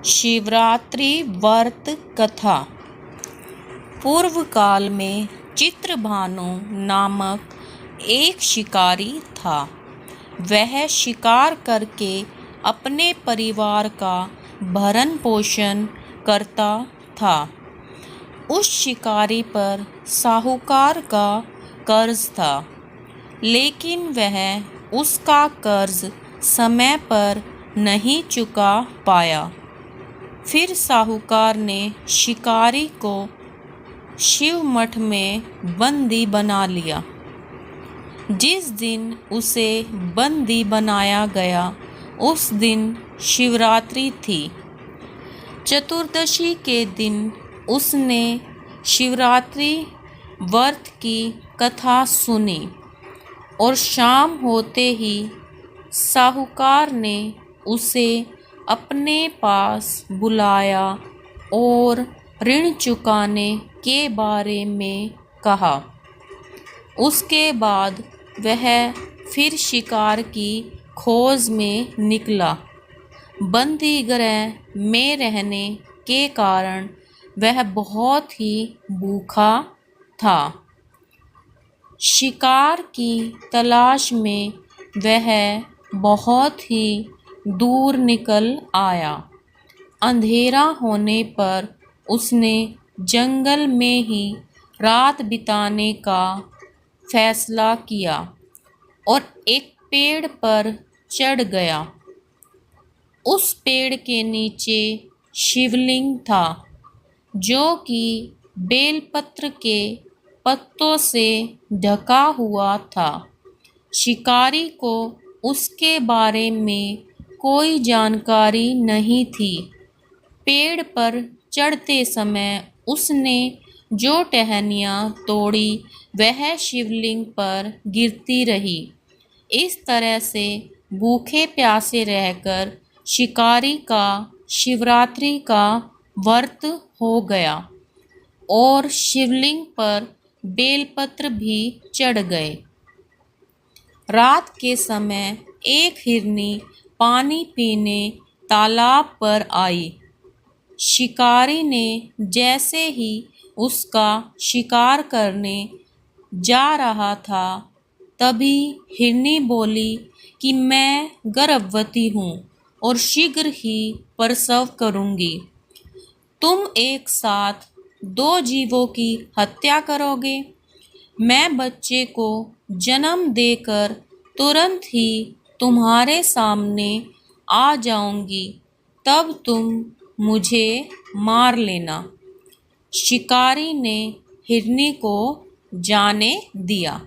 शिवरात्रि व्रत कथा। पूर्व काल में चित्रभानु नामक एक शिकारी था। वह शिकार करके अपने परिवार का भरण पोषण करता था। उस शिकारी पर साहूकार का कर्ज था, लेकिन वह उसका कर्ज समय पर नहीं चुका पाया। फिर साहूकार ने शिकारी को शिव मठ में बंदी बना लिया। जिस दिन उसे बंदी बनाया गया उस दिन शिवरात्रि थी। चतुर्दशी के दिन उसने शिवरात्रि व्रत की कथा सुनी और शाम होते ही साहूकार ने उसे अपने पास बुलाया और ऋण चुकाने के बारे में कहा। उसके बाद वह फिर शिकार की खोज में निकला। बंदी गृह में रहने के कारण वह बहुत ही भूखा था। शिकार की तलाश में वह बहुत ही दूर निकल आया। अंधेरा होने पर उसने जंगल में ही रात बिताने का फैसला किया और एक पेड़ पर चढ़ गया। उस पेड़ के नीचे शिवलिंग था, जो कि बेलपत्र के पत्तों से ढका हुआ था। शिकारी को उसके बारे में कोई जानकारी नहीं थी। पेड़ पर चढ़ते समय उसने जो टहनियाँ तोड़ी वह शिवलिंग पर गिरती रही। इस तरह से भूखे प्यासे रहकर शिकारी का शिवरात्रि का व्रत हो गया और शिवलिंग पर बेलपत्र भी चढ़ गए। रात के समय एक हिरनी पानी पीने तालाब पर आई। शिकारी ने जैसे ही उसका शिकार करने जा रहा था, तभी हिरनी बोली कि मैं गर्भवती हूँ और शीघ्र ही प्रसव करूँगी। तुम एक साथ दो जीवों की हत्या करोगे। मैं बच्चे को जन्म देकर तुरंत ही तुम्हारे सामने आ जाऊंगी, तब तुम मुझे मार लेना। शिकारी ने हिरनी को जाने दिया।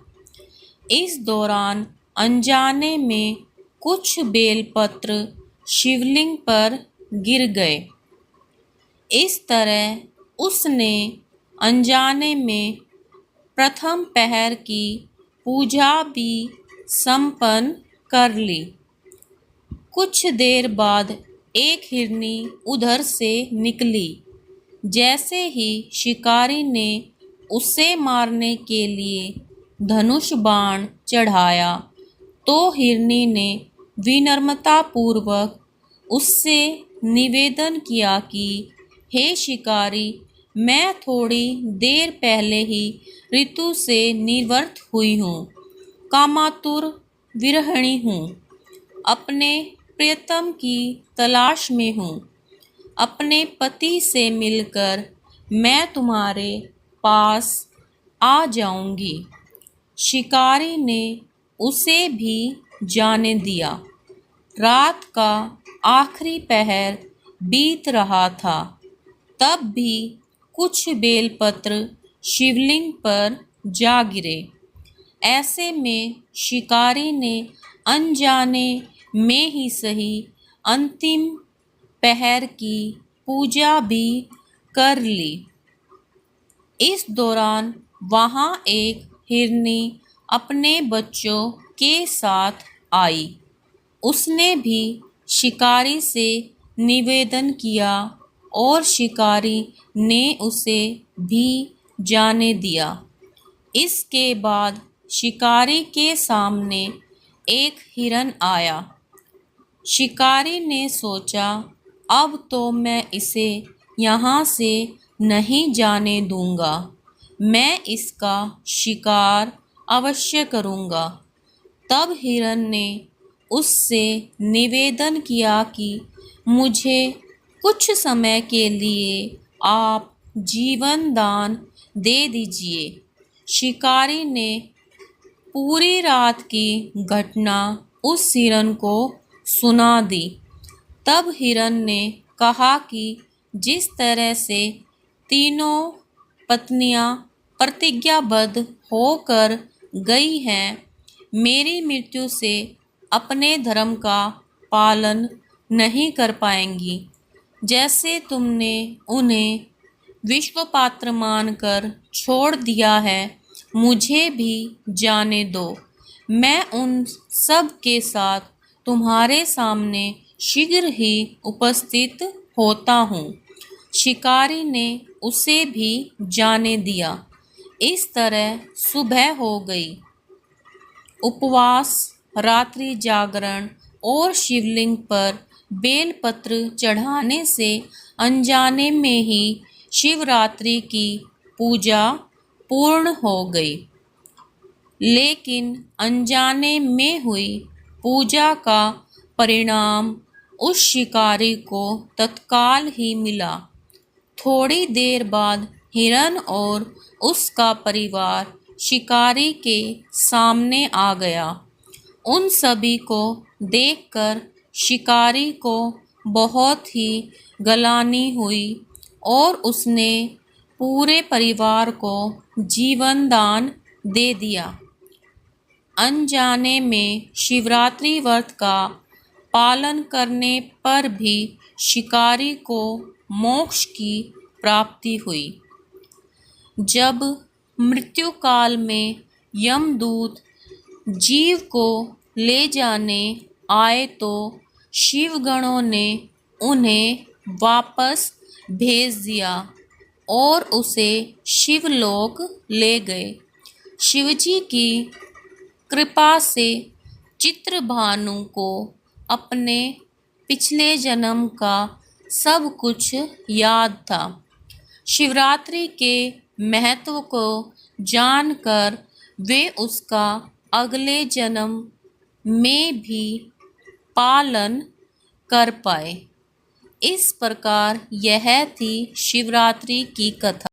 इस दौरान अनजाने में कुछ बेलपत्र शिवलिंग पर गिर गए। इस तरह उसने अनजाने में प्रथम पहर की पूजा भी संपन्न कर ली। कुछ देर बाद एक हिरनी उधर से निकली। जैसे ही शिकारी ने उसे मारने के लिए धनुष बाण चढ़ाया, तो हिरनी ने विनम्रतापूर्वक उससे निवेदन किया कि हे शिकारी, मैं थोड़ी देर पहले ही ऋतु से निवृत्त हुई हूँ, कामातुर विरहिणी हूँ, अपने प्रियतम की तलाश में हूँ। अपने पति से मिलकर मैं तुम्हारे पास आ जाऊंगी। शिकारी ने उसे भी जाने दिया। रात का आखिरी पहर बीत रहा था, तब भी कुछ बेलपत्र शिवलिंग पर जा गिरे। ऐसे में शिकारी ने अनजाने में ही सही अंतिम पहर की पूजा भी कर ली। इस दौरान वहाँ एक हिरनी अपने बच्चों के साथ आई। उसने भी शिकारी से निवेदन किया और शिकारी ने उसे भी जाने दिया। इसके बाद शिकारी के सामने एक हिरन आया। शिकारी ने सोचा अब तो मैं इसे यहाँ से नहीं जाने दूंगा। मैं इसका शिकार अवश्य करूंगा। तब हिरन ने उससे निवेदन किया कि मुझे कुछ समय के लिए आप जीवन दान दे दीजिए। शिकारी ने पूरी रात की घटना उस हिरन को सुना दी। तब हिरन ने कहा कि जिस तरह से तीनों पत्नियां प्रतिज्ञाबद्ध होकर गई हैं, मेरी मृत्यु से अपने धर्म का पालन नहीं कर पाएंगी। जैसे तुमने उन्हें विश्वपात्र मानकर छोड़ दिया है, मुझे भी जाने दो। मैं उन सब के साथ तुम्हारे सामने शीघ्र ही उपस्थित होता हूँ। शिकारी ने उसे भी जाने दिया। इस तरह सुबह हो गई। उपवास, रात्रि जागरण और शिवलिंग पर बेलपत्र चढ़ाने से अनजाने में ही शिवरात्रि की पूजा पूर्ण हो गई। लेकिन अनजाने में हुई पूजा का परिणाम उस शिकारी को तत्काल ही मिला। थोड़ी देर बाद हिरन और उसका परिवार शिकारी के सामने आ गया। उन सभी को देखकर शिकारी को बहुत ही ग्लानि हुई और उसने पूरे परिवार को जीवन दान दे दिया। अनजाने में शिवरात्रि व्रत का पालन करने पर भी शिकारी को मोक्ष की प्राप्ति हुई। जब मृत्यु काल में यमदूत जीव को ले जाने आए तो शिवगणों ने उन्हें वापस भेज दिया और उसे शिवलोक ले गए। शिवजी की कृपा से चित्रभानु को अपने पिछले जन्म का सब कुछ याद था। शिवरात्रि के महत्व को जानकर वे उसका अगले जन्म में भी पालन कर पाए। इस प्रकार यह थी शिवरात्रि की कथा।